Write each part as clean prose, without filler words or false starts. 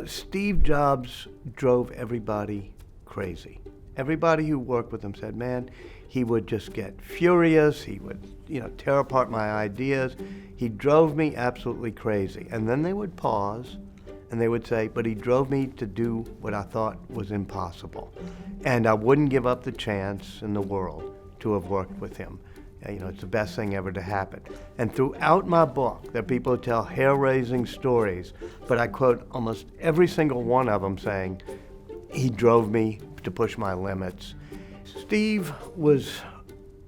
Steve Jobs drove everybody crazy. Everybody who worked with him said, man, he would just get furious. He would, tear apart my ideas. He drove me absolutely crazy. And then they would pause and they would say, but he drove me to do what I thought was impossible. And I wouldn't give up the chance in the world to have worked with him. It's the best thing ever to happen. And throughout my book, there are people who tell hair-raising stories, but I quote almost every single one of them saying, he drove me to push my limits. Steve was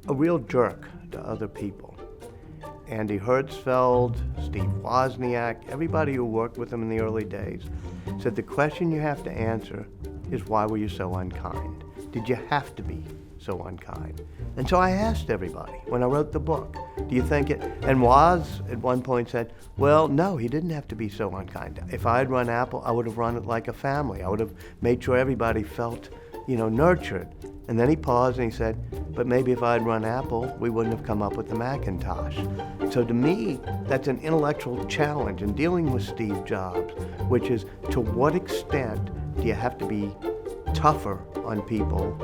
a real jerk to other people. Andy Hertzfeld, Steve Wozniak, everybody who worked with him in the early days said the question you have to answer is, why were you so unkind? Did you have to be so unkind? And so I asked everybody when I wrote the book, do you think it? And Woz at one point said, well, no, he didn't have to be so unkind. If I had run Apple, I would have run it like a family. I would have made sure everybody felt, nurtured. And then he paused and he said, but maybe if I had run Apple, we wouldn't have come up with the Macintosh. So to me, that's an intellectual challenge in dealing with Steve Jobs, which is, to what extent do you have to be tougher on people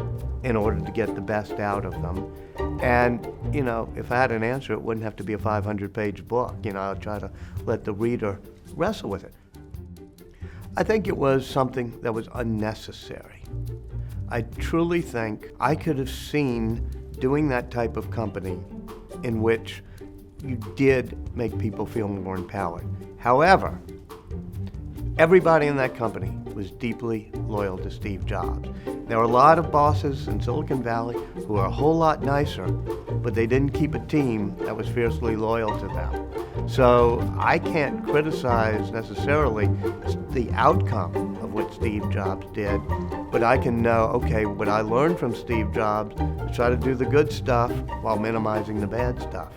in order to get the best out of them? And, if I had an answer, it wouldn't have to be a 500-page book. I'll try to let the reader wrestle with it. I think it was something that was unnecessary. I truly think I could have seen doing that type of company in which you did make people feel more empowered. However, everybody in that company was deeply loyal to Steve Jobs. There were a lot of bosses in Silicon Valley who were a whole lot nicer, but they didn't keep a team that was fiercely loyal to them. So I can't criticize necessarily the outcome of what Steve Jobs did, but I can know, okay, what I learned from Steve Jobs is try to do the good stuff while minimizing the bad stuff.